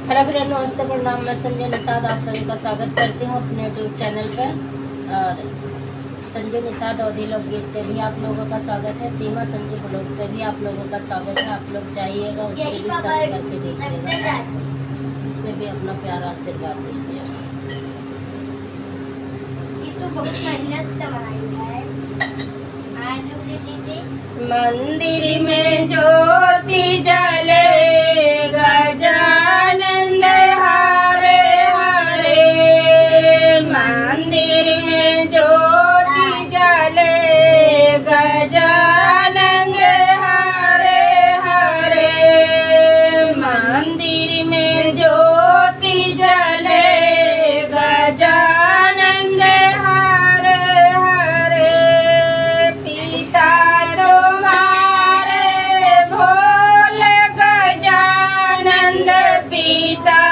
Hello friend, नमस्ते, प्रणाम। मैं संजय निषाद आप सभी का स्वागत करती हूँ अपने यूट्यूब चैनल पर। और संजय निषाद अवधी लोकगीत पे भी आप लोगों का स्वागत है। सीमा संजय ब्लॉग पे भी आप लोगों का स्वागत है। आप लोग जाइएगा, उस पर भी सर्च करके देखिएगा, उसमें भी अपना प्यारा आशीर्वाद दीजिए। मंदिर में ज्योति जले, गजानंद हरे हरे। मंदिर में ज्योति जले, गजानंद हरे हरे। मंदिर में ज्योति जले, गजानंद हरे हरे। पिता तुम्हारे भोले गजानंद, पिता